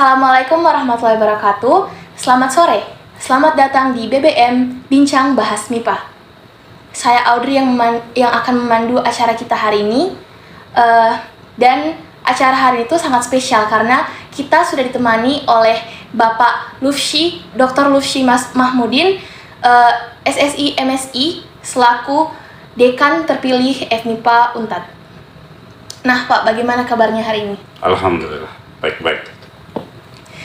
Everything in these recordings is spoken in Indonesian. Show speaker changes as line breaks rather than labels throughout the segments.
Assalamualaikum warahmatullahi wabarakatuh. Selamat sore. Selamat datang di BBM Bincang Bahas MIPA. Saya Audrey yang akan memandu acara kita hari ini. Dan acara hari itu sangat spesial karena kita sudah ditemani oleh Bapak Lufshi, Dr. Lufshi Mahmudin, SSI MSI, selaku Dekan terpilih FMIPA Unpad. Nah Pak, bagaimana kabarnya hari ini?
Alhamdulillah, baik-baik.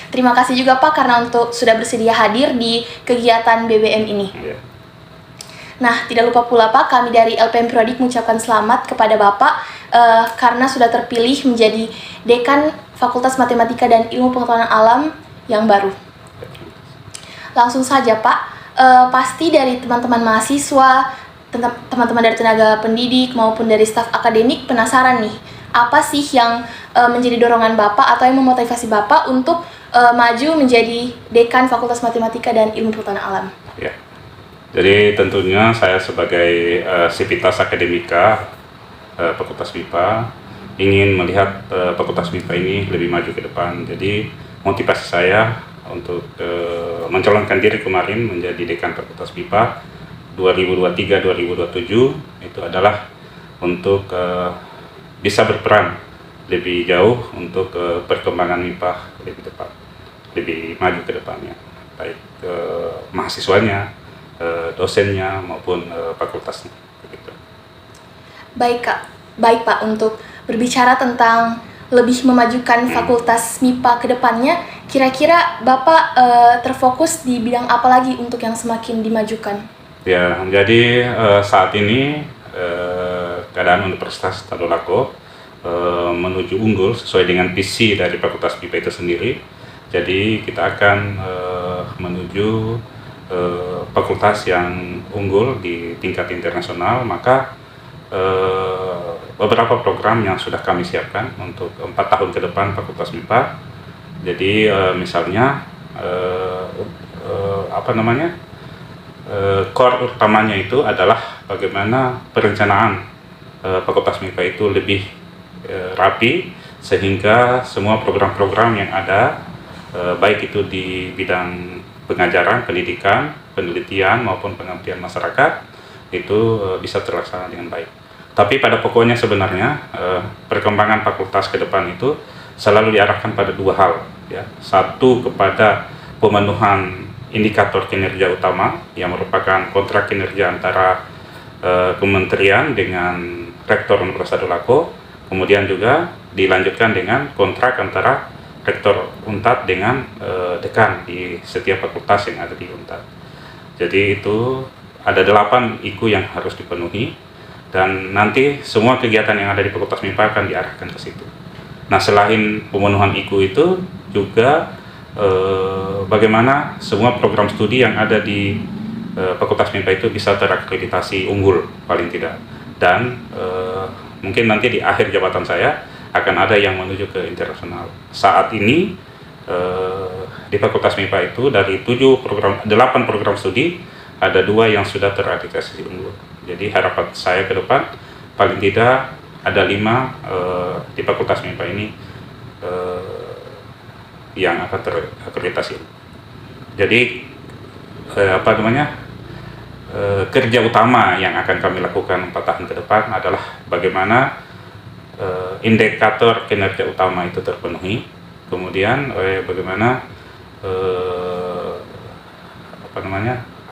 Terima kasih juga Pak karena sudah bersedia hadir di kegiatan BBM ini.
Yeah.
Nah, tidak lupa pula Pak, kami dari LPM Prodik mengucapkan selamat kepada Bapak karena sudah terpilih menjadi Dekan Fakultas Matematika dan Ilmu Pengetahuan Alam yang baru. Langsung saja Pak, pasti dari teman-teman mahasiswa, teman-teman dari tenaga pendidik maupun dari staf akademik penasaran nih, apa sih yang menjadi dorongan Bapak atau yang memotivasi Bapak untuk maju menjadi Dekan Fakultas Matematika dan Ilmu Pengetahuan Alam?
Ya. Jadi tentunya saya sebagai Sivitas Akademika Fakultas MIPA ingin melihat Fakultas MIPA ini lebih maju ke depan. Jadi motivasi saya untuk mencalonkan diri kemarin menjadi Dekan Fakultas MIPA 2023-2027 itu adalah untuk bisa berperan lebih jauh untuk perkembangan MIPA lebih tepat, lebih maju ke depannya, baik mahasiswanya, dosennya maupun fakultasnya. Begitu.
Baik Pak, untuk berbicara tentang lebih memajukan fakultas MIPA ke depannya, kira-kira Bapak terfokus di bidang apa lagi untuk yang semakin dimajukan?
Ya, jadi saat ini keadaan Universitas Tadulako menuju unggul sesuai dengan visi dari Fakultas MIPA itu sendiri. Jadi kita akan menuju fakultas yang unggul di tingkat internasional, maka beberapa program yang sudah kami siapkan untuk 4 tahun ke depan Fakultas MIPA. Jadi misalnya core utamanya itu adalah bagaimana perencanaan Fakultas MIPA itu lebih rapi sehingga semua program-program yang ada baik itu di bidang pengajaran, pendidikan, penelitian maupun pengabdian masyarakat itu bisa terlaksana dengan baik. Tapi pada pokoknya sebenarnya perkembangan fakultas ke depan itu selalu diarahkan pada dua hal, ya. Satu, kepada pemenuhan indikator kinerja utama yang merupakan kontrak kinerja antara kementerian dengan rektor Universitas Tadulako, kemudian juga dilanjutkan dengan kontrak antara rektor Unpad dengan dekan di setiap fakultas yang ada di Unpad. Jadi itu ada 8 IKU yang harus dipenuhi dan nanti semua kegiatan yang ada di Fakultas MIPA akan diarahkan ke situ. Nah, selain pemenuhan IKU itu juga bagaimana semua program studi yang ada di Fakultas MIPA itu bisa terakreditasi unggul paling tidak. Dan mungkin nanti di akhir jabatan saya akan ada yang menuju ke internasional. Saat ini di Fakultas MIPA itu dari 8 program studi ada 2 yang sudah terakreditasi unggul. Jadi harapan saya ke depan paling tidak ada 5 di Fakultas MIPA ini yang akan terakreditasi. Jadi kerja utama yang akan kami lakukan 4 tahun ke depan adalah bagaimana indikator kinerja utama itu terpenuhi, kemudian bagaimana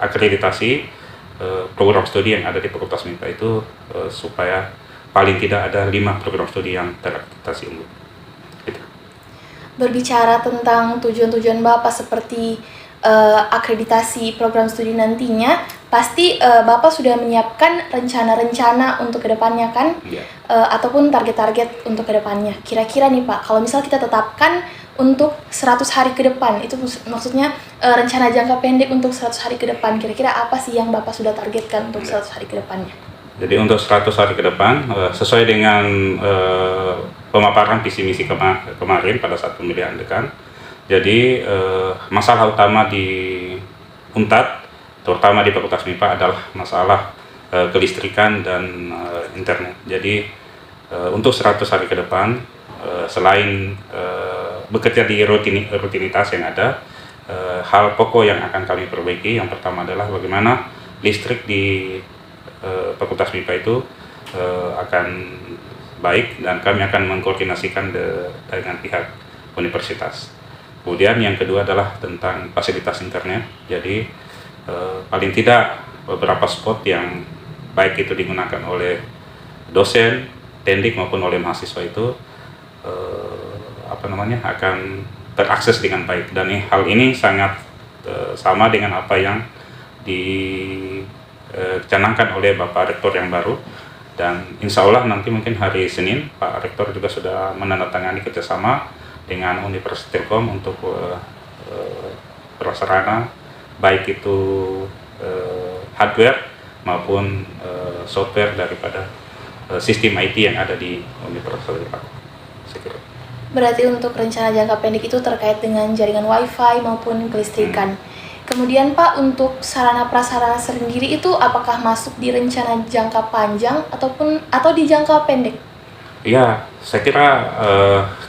akreditasi program studi yang ada di Fakultas MIPA itu supaya paling tidak ada 5 program studi yang terakreditasi unggul. Gitu.
Berbicara tentang tujuan-tujuan Bapak seperti akreditasi program studi nantinya, pasti Bapak sudah menyiapkan rencana-rencana untuk kedepannya kan?
Yeah.
Ataupun target-target untuk kedepannya. Kira-kira nih Pak, kalau misal kita tetapkan untuk 100 hari ke depan, itu maksudnya rencana jangka pendek untuk 100 hari ke depan, kira-kira apa sih yang Bapak sudah targetkan untuk 100 hari ke depannya?
Jadi untuk 100 hari ke depan, sesuai dengan pemaparan visi misi kemarin pada saat pemilihan dekan, jadi masalah utama di Unpad, terutama di Fakultas MIPA adalah masalah kelistrikan dan internet. Jadi untuk 100 hari ke depan, selain bekerja di rutinitas yang ada. Hal pokok yang akan kami perbaiki yang pertama adalah bagaimana listrik di Fakultas MIPA itu akan baik, dan kami akan mengkoordinasikan dengan pihak universitas. Kemudian yang kedua adalah tentang fasilitas internet. Jadi paling tidak beberapa spot yang baik itu digunakan oleh dosen, tendik maupun oleh mahasiswa itu akan terakses dengan baik, dan hal ini sangat sama dengan apa yang dicanangkan oleh Bapak Rektor yang baru, dan insya Allah nanti mungkin hari Senin Pak Rektor juga sudah menandatangani kerjasama dengan Universitas Telkom untuk prasarana baik itu hardware maupun software daripada sistem IT yang ada di Universitas Telkom.
Berarti untuk rencana jangka pendek itu terkait dengan jaringan WiFi maupun kelistrikan. Kemudian Pak, untuk sarana prasarana sendiri itu apakah masuk di rencana jangka panjang atau di jangka pendek?
Ya, saya kira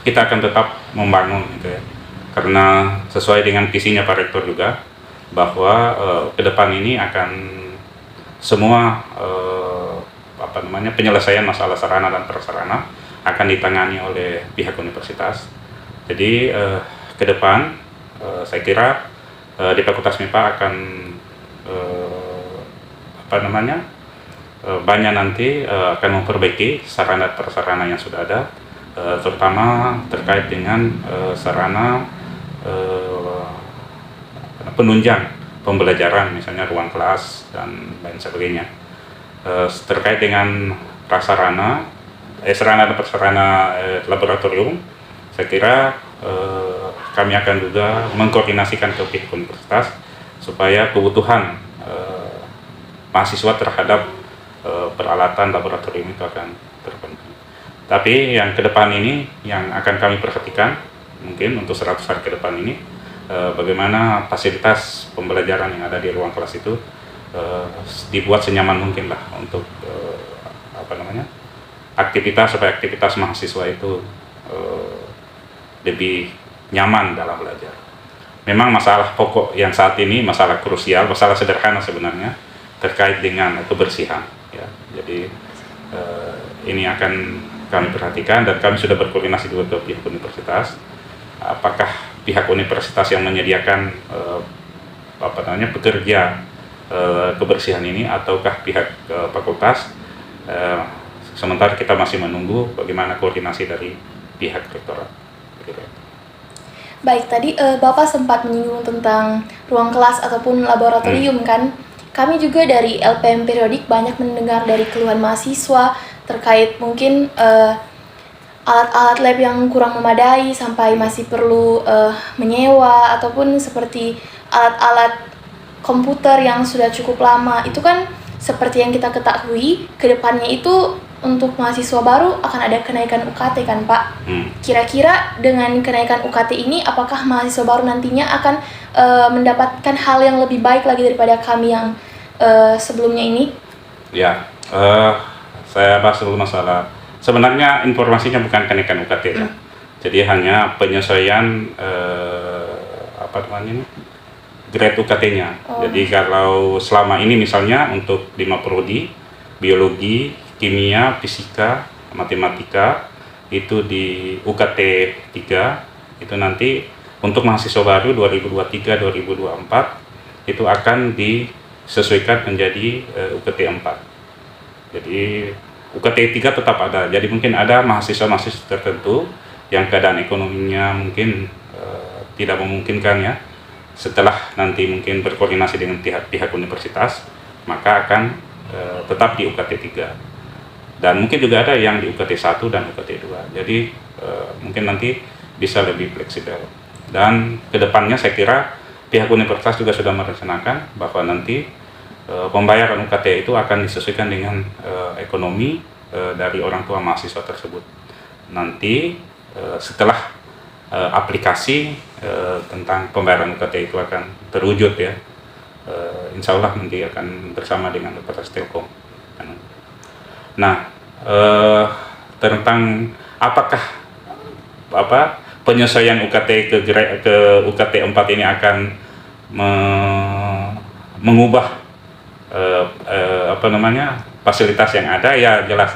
kita akan tetap membangun gitu ya. Karena sesuai dengan visinya Pak Rektor juga, bahwa ke depan ini akan semua penyelesaian masalah sarana dan prasarana akan ditangani oleh pihak universitas. Jadi ke depan saya kira di Fakultas MIPA akan banyak nanti akan memperbaiki sarana prasarana yang sudah ada, terutama terkait dengan sarana penunjang pembelajaran, misalnya ruang kelas dan lain sebagainya. Terkait dengan sarana dan prasarana laboratorium, saya kira kami akan juga mengkoordinasikan ke pihak universitas supaya kebutuhan mahasiswa terhadap peralatan laboratorium itu akan terpenuhi. Tapi yang ke depan ini yang akan kami perhatikan mungkin untuk 100 hari ke depan ini, bagaimana fasilitas pembelajaran yang ada di ruang kelas itu dibuat senyaman mungkin lah untuk supaya aktivitas mahasiswa itu lebih nyaman dalam belajar. Memang masalah pokok yang saat ini, masalah krusial, masalah sederhana sebenarnya terkait dengan kebersihan. Ya. Jadi ini akan kami perhatikan, dan kami sudah berkoordinasi juga ke pihak universitas. Apakah pihak universitas yang menyediakan pekerja kebersihan ini, ataukah pihak fakultas? Sementara kita masih menunggu bagaimana koordinasi dari pihak rektorat.
Baik, tadi Bapak sempat menyinggung tentang ruang kelas ataupun laboratorium kan. Kami juga dari LPM Periodik banyak mendengar dari keluhan mahasiswa terkait mungkin alat-alat lab yang kurang memadai sampai masih perlu menyewa, ataupun seperti alat-alat komputer yang sudah cukup lama. Itu kan seperti yang kita ketahui, kedepannya itu untuk mahasiswa baru akan ada kenaikan UKT kan Pak? Kira-kira dengan kenaikan UKT ini, apakah mahasiswa baru nantinya akan mendapatkan hal yang lebih baik lagi daripada kami yang sebelumnya ini?
Ya, saya bahas dulu masalah. Sebenarnya informasinya bukan kenaikan UKT ya. Jadi hanya penyesuaian grade UKT-nya. Jadi kalau selama ini misalnya untuk 5 prodi, biologi, kimia, fisika, matematika itu di UKT 3, itu nanti untuk mahasiswa baru 2023-2024 itu akan disesuaikan menjadi UKT 4. Jadi UKT 3 tetap ada. Jadi mungkin ada mahasiswa-mahasiswa tertentu yang keadaan ekonominya mungkin tidak memungkinkan ya. Setelah nanti mungkin berkoordinasi dengan pihak universitas, maka akan tetap di UKT 3. Dan mungkin juga ada yang di UKT 1 dan UKT 2. Jadi mungkin nanti bisa lebih fleksibel. Dan kedepannya saya kira pihak universitas juga sudah merencanakan bahwa nanti pembayaran UKT itu akan disesuaikan dengan ekonomi dari orang tua mahasiswa tersebut. Nanti setelah aplikasi tentang pembayaran UKT itu akan terwujud ya, insya Allah nanti akan bersama dengan Universitas Telkom. Nah, tentang apakah penyesuaian UKT ke UKT 4 ini akan mengubah fasilitas yang ada, ya jelas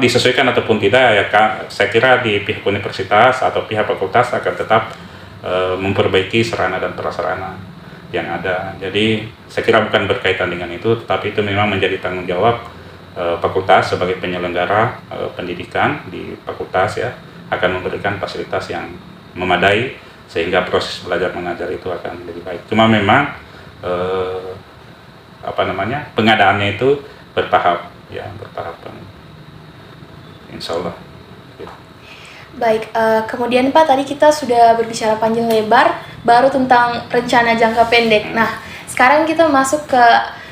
disesuaikan ataupun tidak ya, saya kira di pihak universitas atau pihak fakultas akan tetap memperbaiki sarana dan prasarana yang ada. Jadi saya kira bukan berkaitan dengan itu, tetapi itu memang menjadi tanggung jawab fakultas sebagai penyelenggara pendidikan di fakultas ya, akan memberikan fasilitas yang memadai sehingga proses belajar mengajar itu akan lebih baik. Cuma memang pengadaannya itu bertahap ya, bertahap, insya Allah.
Baik, kemudian Pak, tadi kita sudah berbicara panjang lebar baru tentang rencana jangka pendek. Nah, sekarang kita masuk ke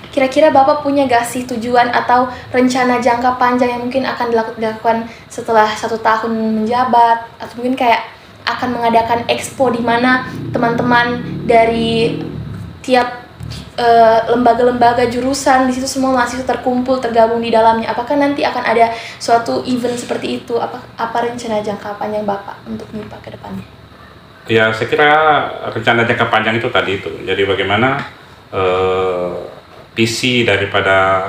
kira-kira Bapak punya gak sih tujuan atau rencana jangka panjang yang mungkin akan dilakukan setelah 1 tahun menjabat, atau mungkin kayak akan mengadakan expo di mana teman-teman dari tiap lembaga-lembaga jurusan di situ semua mahasiswa terkumpul tergabung di dalamnya. Apakah nanti akan ada suatu event seperti itu? Apa rencana jangka panjang Bapak untuk MIPA ke depannya?
Ya, saya kira rencana jangka panjang itu tadi itu. Jadi bagaimana visi daripada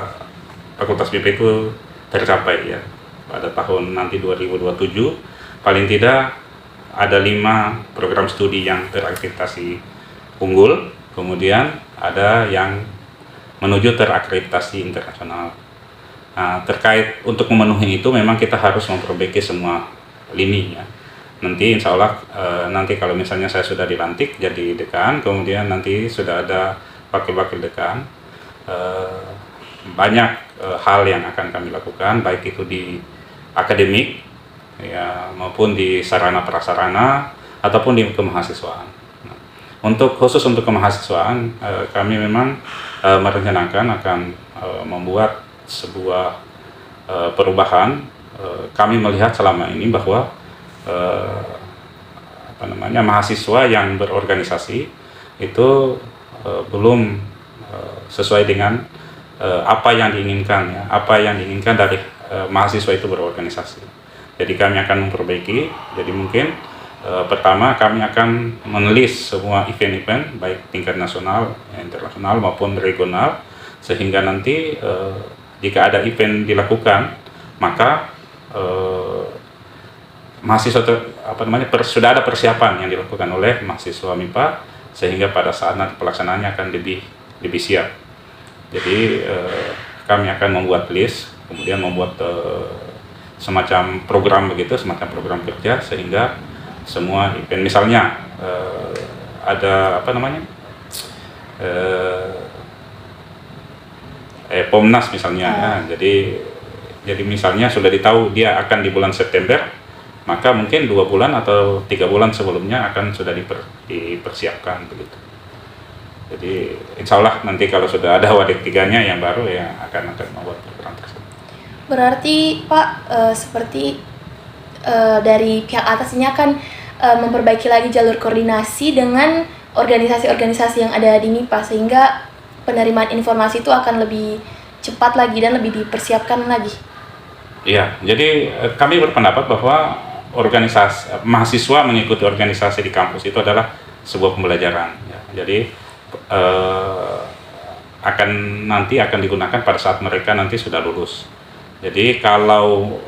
Fakultas MIPA itu tercapai ya pada tahun nanti 2027, paling tidak ada 5 program studi yang terakreditasi unggul, kemudian ada yang menuju terakreditasi internasional. Nah, terkait untuk memenuhi itu memang kita harus memperbaiki semua lini ya. Nanti insya Allah nanti kalau misalnya saya sudah dilantik jadi dekan, kemudian nanti sudah ada wakil-wakil dekan, banyak hal yang akan kami lakukan, baik itu di akademik ya, maupun di sarana prasarana ataupun di kemahasiswaan. Untuk khusus untuk kemahasiswaan, kami memang merencanakan akan membuat sebuah perubahan. Kami melihat selama ini bahwa mahasiswa yang berorganisasi itu belum sesuai dengan apa yang diinginkan ya, apa yang diinginkan dari mahasiswa itu berorganisasi. Jadi kami akan memperbaiki. Jadi mungkin pertama kami akan menulis semua event-event baik tingkat nasional, internasional maupun regional, sehingga nanti jika ada event dilakukan maka mahasiswa sudah ada persiapan yang dilakukan oleh mahasiswa MIPA sehingga pada saat nanti pelaksanaannya akan lebih siap. Jadi kami akan membuat list, kemudian membuat semacam program begitu, semacam program kerja sehingga semua event, misalnya ada Pomnas misalnya ya. Jadi misalnya sudah ditahu dia akan di bulan September, maka mungkin 2 bulan atau 3 bulan sebelumnya akan sudah dipersiapkan begitu. Jadi insya Allah nanti kalau sudah ada wadik 3-nya yang baru ya akan membuat program tersebut.
Berarti Pak, seperti dari pihak atas ini akan memperbaiki lagi jalur koordinasi dengan organisasi-organisasi yang ada di MIPA sehingga penerimaan informasi itu akan lebih cepat lagi dan lebih dipersiapkan lagi.
Iya, jadi kami berpendapat bahwa mahasiswa mengikuti organisasi di kampus itu adalah sebuah pembelajaran. Ya. Jadi akan digunakan pada saat mereka nanti sudah lulus. Jadi kalau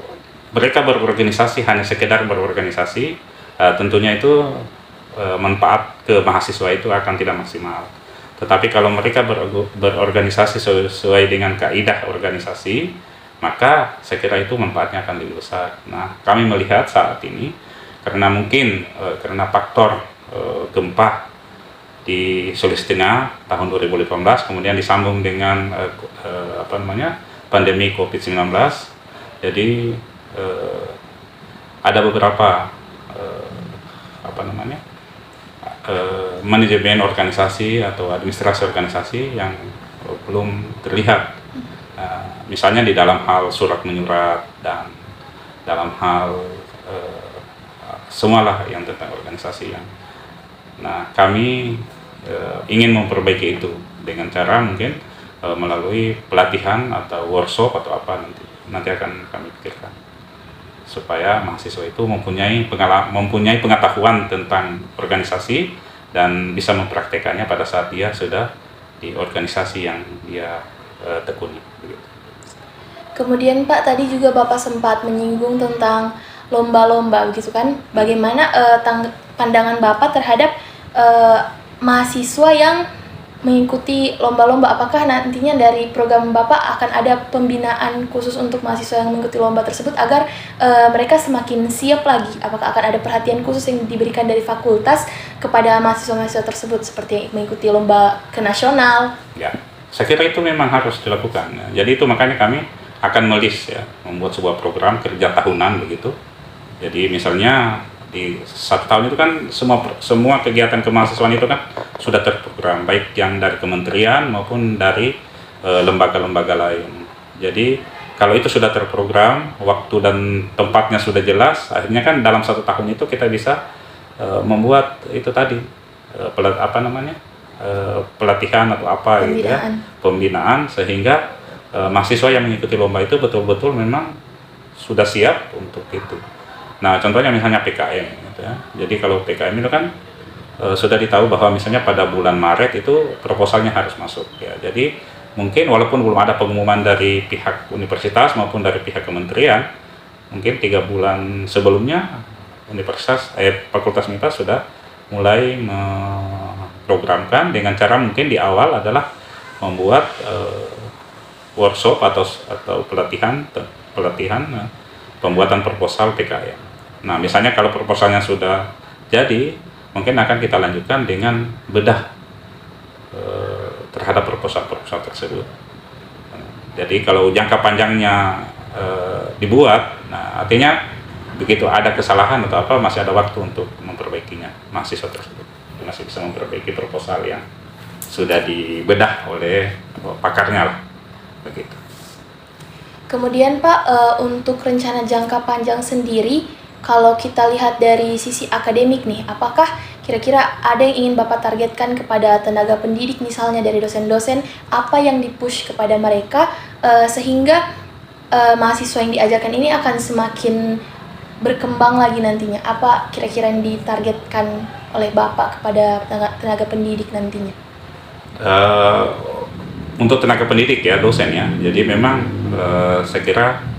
mereka berorganisasi hanya sekedar berorganisasi, tentunya itu manfaat ke mahasiswa itu akan tidak maksimal. Tetapi kalau mereka berorganisasi sesuai dengan kaidah organisasi, maka saya kira itu manfaatnya akan lebih besar. Nah, kami melihat saat ini karena mungkin karena faktor gempa di Sulawesi Tengah tahun 2018, kemudian disambung dengan pandemi COVID-19, jadi ada beberapa manajemen organisasi atau administrasi organisasi yang belum terlihat, misalnya di dalam hal surat menyurat dan dalam hal semualah yang tentang organisasi yang. Nah, kami ingin memperbaiki itu dengan cara mungkin melalui pelatihan atau workshop atau apa nanti akan kami pikirkan. supaya mahasiswa itu mempunyai pengetahuan tentang organisasi dan bisa mempraktekannya pada saat dia sudah di organisasi yang dia tekuni. Begitu.
Kemudian Pak, tadi juga Bapak sempat menyinggung tentang lomba-lomba gitu kan. Bagaimana pandangan Bapak terhadap mahasiswa yang mengikuti lomba-lomba? Apakah nantinya dari program Bapak akan ada pembinaan khusus untuk mahasiswa yang mengikuti lomba tersebut agar mereka semakin siap lagi? Apakah akan ada perhatian khusus yang diberikan dari fakultas kepada mahasiswa-mahasiswa tersebut seperti mengikuti lomba ke nasional?
Ya, saya kira itu memang harus dilakukan. Jadi itu makanya kami akan melis ya, membuat sebuah program kerja tahunan begitu. Jadi misalnya di 1 tahun itu kan semua kegiatan kemahasiswaan itu kan sudah terprogram, baik yang dari kementerian maupun dari lembaga-lembaga lain. Jadi kalau itu sudah terprogram, waktu dan tempatnya sudah jelas, akhirnya kan dalam 1 tahun itu kita bisa membuat itu tadi pelatihan atau apa gitu ya, pembinaan, sehingga mahasiswa yang mengikuti lomba itu betul-betul memang sudah siap untuk itu. Nah, contohnya misalnya PKM gitu ya. Jadi kalau PKM itu kan sudah ditahu bahwa misalnya pada bulan Maret itu proposalnya harus masuk ya. Jadi mungkin walaupun belum ada pengumuman dari pihak universitas maupun dari pihak kementerian, mungkin 3 bulan sebelumnya Fakultas MIPA sudah mulai memprogramkan dengan cara mungkin di awal adalah membuat workshop atau pelatihan pembuatan proposal PKM. Nah, misalnya kalau proposalnya sudah jadi, mungkin akan kita lanjutkan dengan bedah terhadap proposal tersebut. Jadi kalau jangka panjangnya dibuat, nah artinya begitu ada kesalahan atau apa, masih ada waktu untuk memperbaikinya. Mahasiswa tersebut masih bisa memperbaiki proposal yang sudah dibedah oleh pakarnya lah, begitu.
Kemudian Pak, untuk rencana jangka panjang sendiri, kalau kita lihat dari sisi akademik nih, apakah kira-kira ada yang ingin Bapak targetkan kepada tenaga pendidik, misalnya dari dosen-dosen, apa yang dipush kepada mereka sehingga mahasiswa yang diajarkan ini akan semakin berkembang lagi nantinya? Apa kira-kira yang ditargetkan oleh Bapak kepada tenaga pendidik nantinya?
Untuk tenaga pendidik ya, dosen ya, jadi memang saya kira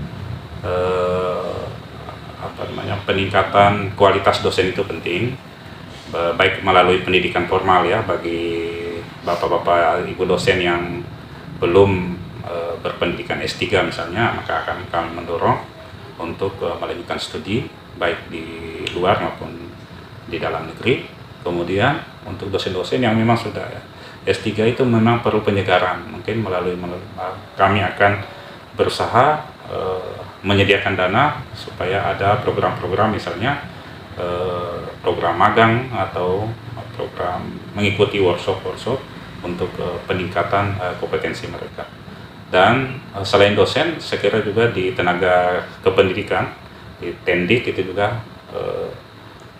peningkatan kualitas dosen itu penting, baik melalui pendidikan formal ya, bagi bapak-bapak ibu dosen yang belum berpendidikan S3 misalnya, maka akan kami mendorong untuk melanjutkan studi baik di luar maupun di dalam negeri. Kemudian untuk dosen-dosen yang memang sudah S3 itu memang perlu penyegaran, mungkin melalui kami akan berusaha menyediakan dana supaya ada program-program, misalnya program magang atau program mengikuti workshop untuk peningkatan kompetensi mereka. Dan selain dosen, saya kira juga di tenaga kependidikan, di Tendik itu juga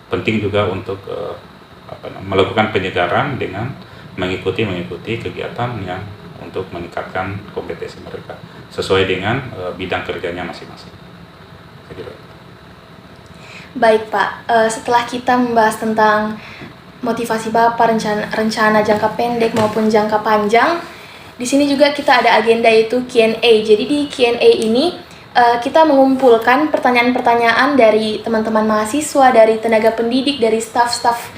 penting juga untuk melakukan penyegaran dengan mengikuti kegiatan yang untuk meningkatkan kompetensi mereka sesuai dengan bidang kerjanya masing-masing.
Baik Pak, setelah kita membahas tentang motivasi Bapak, rencana jangka pendek maupun jangka panjang, di sini juga kita ada agenda yaitu Q&A. Jadi di Q&A ini kita mengumpulkan pertanyaan-pertanyaan dari teman-teman mahasiswa, dari tenaga pendidik, dari staf-staf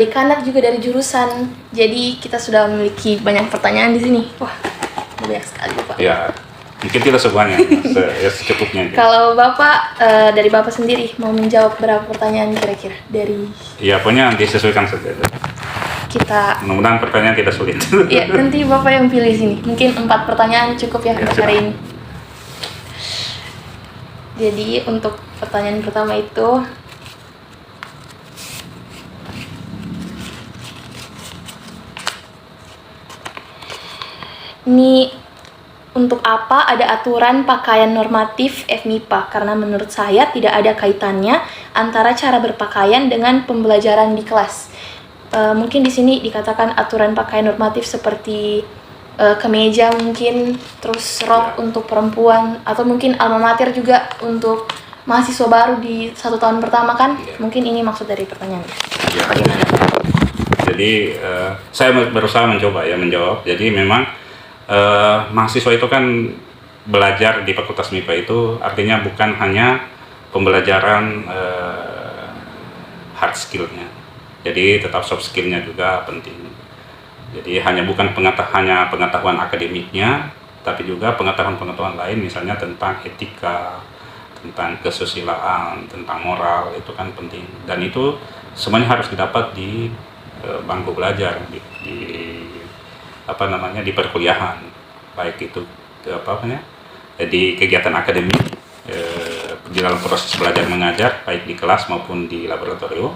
dekanat, juga dari jurusan. Jadi kita sudah memiliki banyak pertanyaan di sini. Wah, banyak sekali Pak.
Ya, mungkin tidak semuanya, ya secukupnya.
Kalau Bapak, dari Bapak sendiri mau menjawab berapa pertanyaan kira-kira dari?
Ya, pokoknya disesuaikan saja.
Kita.
Mudah-mudahan pertanyaan tidak sulit.
Ya, nanti Bapak yang pilih sini. Mungkin 4 pertanyaan cukup ya untuk hari ini. Jadi untuk pertanyaan pertama itu, ini untuk apa ada aturan pakaian normatif FMIPA? Karena menurut saya tidak ada kaitannya antara cara berpakaian dengan pembelajaran di kelas. Mungkin di sini dikatakan aturan pakaian normatif seperti kemeja mungkin, terus rok untuk perempuan, atau mungkin alma mater juga untuk mahasiswa baru di 1 tahun pertama kan?
Iya.
Mungkin ini maksud dari pertanyaan.
Ya.
Bagaimana?
Jadi saya berusaha menjawab. Jadi memang mahasiswa itu kan belajar di Fakultas MIPA itu artinya bukan hanya pembelajaran hard skillnya. Jadi tetap soft skillnya juga penting. Jadi bukan hanya pengetahuan akademiknya, tapi juga pengetahuan-pengetahuan lain, misalnya tentang etika, tentang kesusilaan, tentang moral, itu kan penting. Dan itu semuanya harus didapat di bangku belajar, di perkuliahan, baik itu di kegiatan akademik, di dalam proses belajar mengajar, baik di kelas maupun di laboratorium.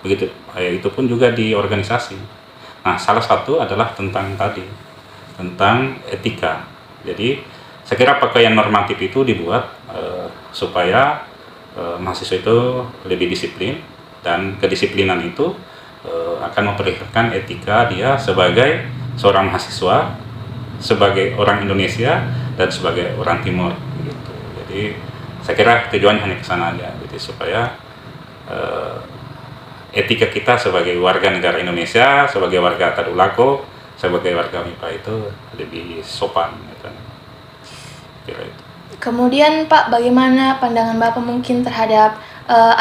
Begitu, itu pun juga di organisasi. Nah, salah satu adalah tentang etika. Jadi, saya kira pakaian normatif itu dibuat supaya mahasiswa itu lebih disiplin, dan kedisiplinan itu akan memperlihatkan etika dia sebagai seorang mahasiswa, sebagai orang Indonesia, dan sebagai orang Timur. Gitu. Jadi, saya kira tujuannya hanya ke sana aja, gitu, supaya etika kita sebagai warga negara Indonesia, sebagai warga Tadulako, sebagai warga MIPA itu lebih sopan. Gitu. Kira itu.
Kemudian Pak, bagaimana pandangan Bapak mungkin terhadap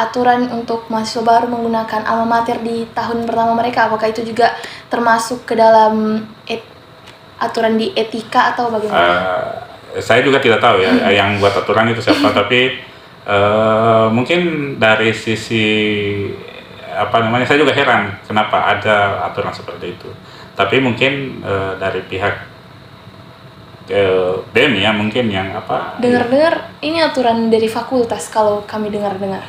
aturan untuk mahasiswa baru menggunakan alma mater di tahun pertama mereka? Apakah itu juga termasuk ke dalam aturan di etika atau bagaimana?
Saya juga tidak tahu ya yang buat aturan itu siapa, tapi mungkin dari sisi saya juga heran kenapa ada aturan seperti itu. Tapi mungkin dari pihak BEM ya, mungkin yang
dengar-dengar ini aturan dari fakultas kalau kami dengar-dengar.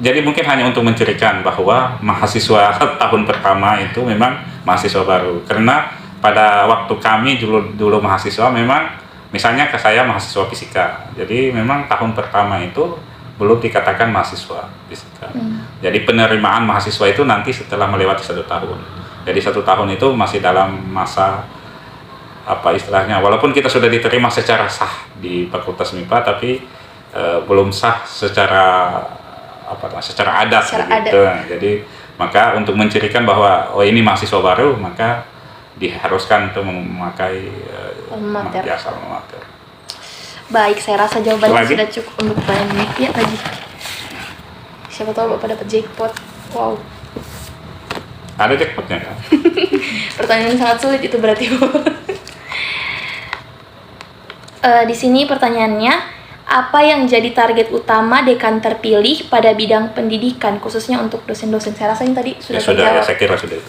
Jadi mungkin hanya untuk mencirikan bahwa mahasiswa tahun pertama itu memang mahasiswa baru. Karena pada waktu kami dulu mahasiswa, memang misalnya ke saya mahasiswa fisika. Jadi memang tahun pertama itu belum dikatakan mahasiswa fisika. Jadi penerimaan mahasiswa itu nanti setelah melewati 1 tahun. Jadi 1 tahun itu masih dalam masa walaupun kita sudah diterima secara sah di Fakultas MIPA, tapi belum sah secara adat gitu. Jadi maka untuk mencirikan bahwa ini mahasiswa baru, maka diharuskan untuk memakai alma mater.
Baik, saya rasa jawabannya sudah cukup untuk pertanyaan ini. Ya, lagi. Siapa tahu Bapak dapat jackpot. Wow.
Ada jackpotnya kan?
Pertanyaan sangat sulit itu berarti. Di sini pertanyaannya, apa yang jadi target utama dekan terpilih pada bidang pendidikan, khususnya untuk dosen-dosen? Saya rasa ini tadi sudah terjawab.
Ya, saya kira sudah.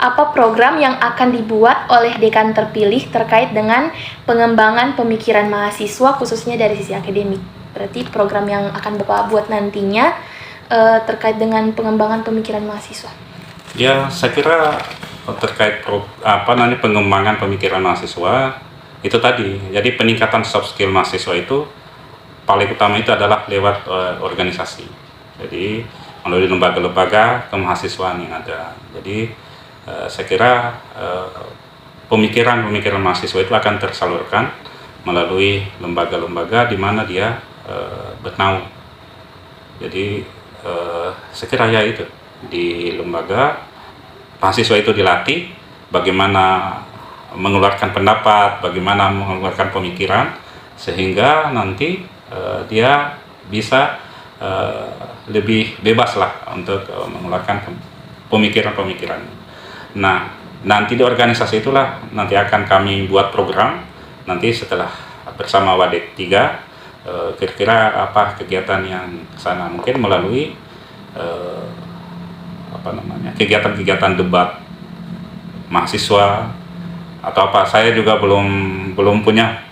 Apa program yang akan dibuat oleh dekan terpilih terkait dengan pengembangan pemikiran mahasiswa, khususnya dari sisi akademik? Berarti program yang akan Bapak buat nantinya terkait dengan pengembangan pemikiran mahasiswa.
Ya, saya kira terkait pengembangan pemikiran mahasiswa itu tadi. Jadi peningkatan soft skill mahasiswa itu paling utama itu adalah lewat organisasi. Jadi melalui lembaga-lembaga kemahasiswaan yang ada. Jadi saya kira pemikiran mahasiswa itu akan tersalurkan melalui lembaga-lembaga di mana dia bernaung. Jadi saya kira ya itu, di lembaga mahasiswa itu dilatih bagaimana mengeluarkan pendapat, bagaimana mengeluarkan pemikiran, sehingga nanti dia bisa lebih bebas lah untuk mengeluarkan pemikiran-pemikiran. Nah, nanti di organisasi itulah nanti akan kami buat program, nanti setelah bersama Wadet 3, kira-kira apa kegiatan yang kesana, mungkin melalui kegiatan-kegiatan debat mahasiswa atau apa. Saya juga belum punya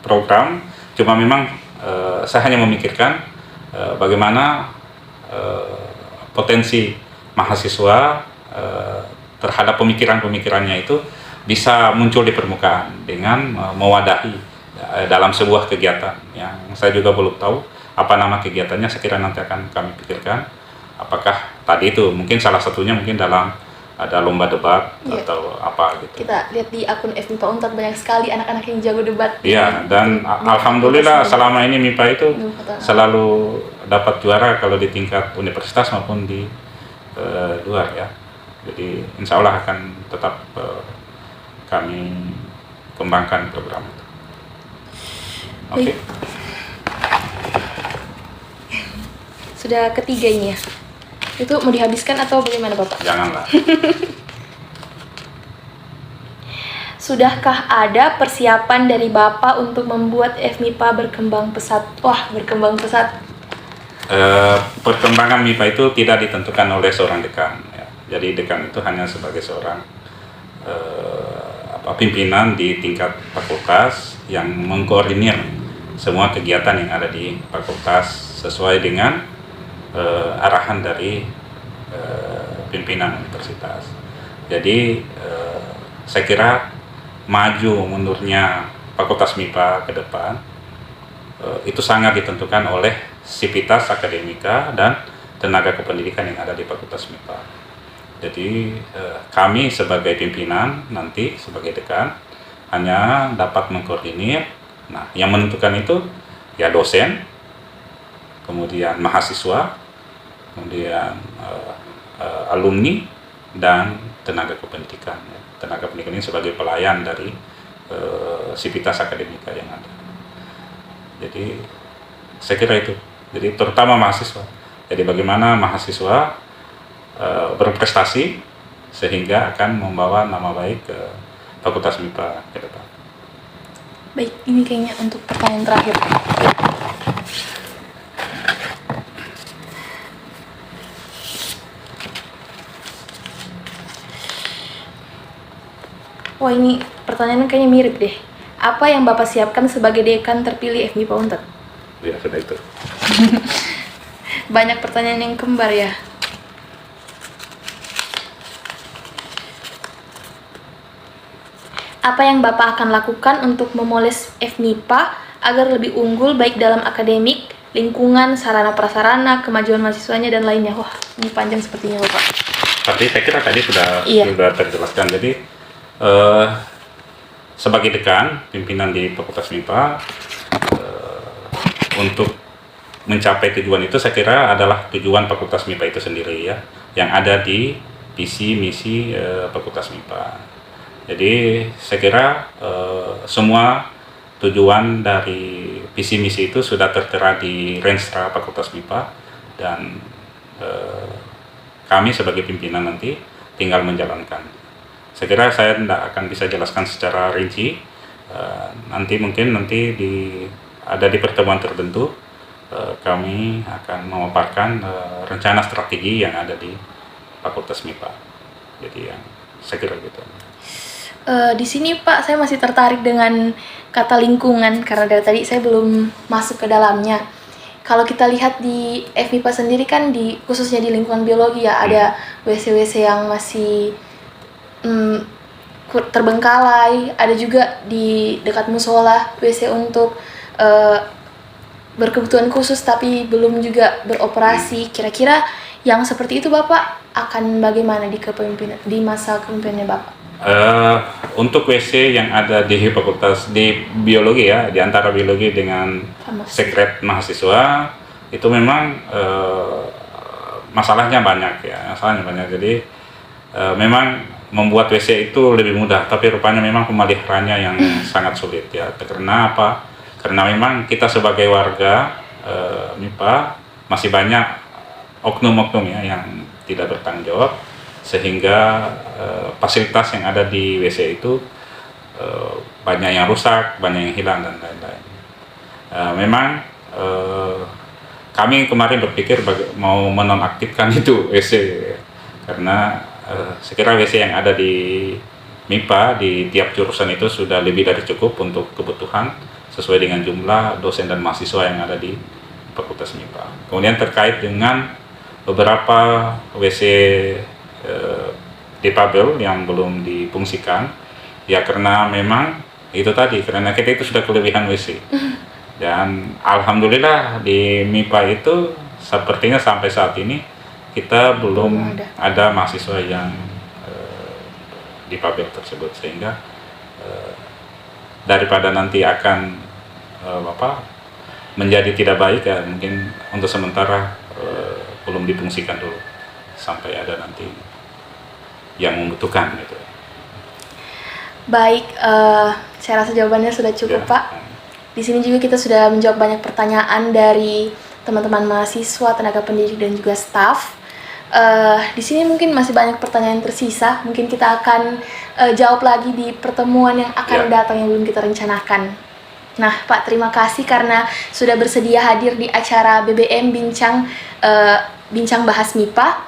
program, cuma memang saya hanya memikirkan bagaimana potensi mahasiswa terhadap pemikirannya itu bisa muncul di permukaan dengan mewadahi dalam sebuah kegiatan yang saya juga belum tahu apa nama kegiatannya saya kira nanti akan kami pikirkan. Apakah tadi itu mungkin salah satunya mungkin dalam ada lomba debat atau apa gitu.
Kita lihat di akun FMIPA Unpad banyak sekali anak-anak yang jago debat.
Iya, dan alhamdulillah selama ini MIPA itu selalu dapat juara kalau di tingkat universitas maupun di luar ya. Jadi insya Allah akan tetap kami kembangkan program itu. Oke.
Sudah ketiga ini ya. Itu mau dihabiskan atau bagaimana Bapak?
Janganlah.
Sudahkah ada persiapan dari Bapak untuk membuat FMIPA berkembang pesat? Wah, berkembang pesat.
Perkembangan MIPA itu tidak ditentukan oleh seorang dekan. Ya. Jadi dekan itu hanya sebagai seorang pimpinan di tingkat fakultas yang mengkoordinir semua kegiatan yang ada di fakultas sesuai dengan arahan dari pimpinan universitas. Jadi saya kira maju mundurnya Fakultas MIPA ke depan itu sangat ditentukan oleh sivitas akademika dan tenaga kependidikan yang ada di Fakultas MIPA. Jadi kami sebagai pimpinan nanti sebagai dekan hanya dapat mengkoordinir. Nah, yang menentukan itu ya dosen, kemudian mahasiswa, kemudian alumni dan tenaga kependidikan. Tenaga pendidikan ini sebagai pelayan dari sivitas akademika yang ada. Jadi saya kira itu. Jadi terutama mahasiswa. Jadi bagaimana mahasiswa berprestasi sehingga akan membawa nama baik ke Fakultas MIPA ke depan.
Baik, ini kayaknya untuk pertanyaan terakhir. Wah, ini pertanyaannya kayaknya mirip deh. Apa yang Bapak siapkan sebagai dekan terpilih FMIPA Unpad?
Ya, sudah itu.
Banyak pertanyaan yang kembar ya. Apa yang Bapak akan lakukan untuk memoles FMIPA agar lebih unggul baik dalam akademik, lingkungan, sarana prasarana, kemajuan mahasiswanya dan lainnya? Wah, ini panjang sepertinya Bapak.
Tapi saya kira tadi sudah terjelaskan. Jadi sebagai dekan pimpinan di Fakultas MIPA untuk mencapai tujuan itu saya kira adalah tujuan Fakultas MIPA itu sendiri ya, yang ada di visi misi Fakultas MIPA. Jadi saya kira semua tujuan dari visi misi itu sudah tertera di Renstra Fakultas MIPA dan kami sebagai pimpinan nanti tinggal menjalankan. Saya kira saya tidak akan bisa jelaskan secara rinci. Nanti ada di pertemuan tertentu kami akan memaparkan rencana strategi yang ada di Fakultas MIPA. Jadi yang saya kira gitu.
Di sini Pak, saya masih tertarik dengan kata lingkungan karena dari tadi saya belum masuk ke dalamnya. Kalau kita lihat di FMIPA sendiri kan khususnya di lingkungan biologi ya, ada WC-WC yang masih terbengkalai, ada juga di dekat musola WC untuk berkebutuhan khusus tapi belum juga beroperasi. Kira-kira yang seperti itu Bapak akan bagaimana di masa kepemimpinannya Bapak?
Untuk WC yang ada di fakultas di biologi ya, di antara biologi dengan sekret mahasiswa itu memang masalahnya banyak. Jadi memang membuat WC itu lebih mudah, tapi rupanya memang pemeliharaannya yang sangat sulit ya. Karena apa? Karena memang kita sebagai warga MIPA masih banyak oknum-oknum ya yang tidak bertanggung jawab, sehingga fasilitas yang ada di WC itu banyak yang rusak, banyak yang hilang dan lain-lain. Memang kami kemarin berpikir mau menonaktifkan itu WC karena saya kira WC yang ada di MIPA di tiap jurusan itu sudah lebih dari cukup untuk kebutuhan sesuai dengan jumlah dosen dan mahasiswa yang ada di Fakultas MIPA. Kemudian terkait dengan beberapa WC difabel yang belum difungsikan, ya karena memang itu tadi, karena kita itu sudah kelebihan WC. Dan alhamdulillah di MIPA itu sepertinya sampai saat ini kita belum ada mahasiswa yang di Pabel tersebut, sehingga daripada nanti akan menjadi tidak baik, ya mungkin untuk sementara belum difungsikan dulu sampai ada nanti yang membutuhkan gitu.
Baik, saya rasa jawabannya sudah cukup
Ya.
Pak. Di sini juga kita sudah menjawab banyak pertanyaan dari teman-teman mahasiswa, tenaga pendidik dan juga staf. Di sini mungkin masih banyak pertanyaan yang tersisa. Mungkin kita akan jawab lagi di pertemuan yang akan datang yang belum kita rencanakan. Nah, Pak, terima kasih karena sudah bersedia hadir di acara BBM Bincang Bahas MIPA.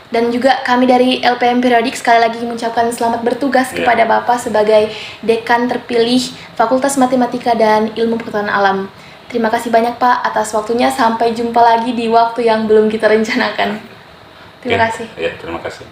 Dan juga kami dari LPM Periodik sekali lagi mengucapkan selamat bertugas kepada Bapak sebagai Dekan terpilih Fakultas Matematika dan Ilmu Pengetahuan Alam. Terima kasih banyak Pak atas waktunya. Sampai jumpa lagi di waktu yang belum kita rencanakan. Terima kasih.
Ya, terima kasih.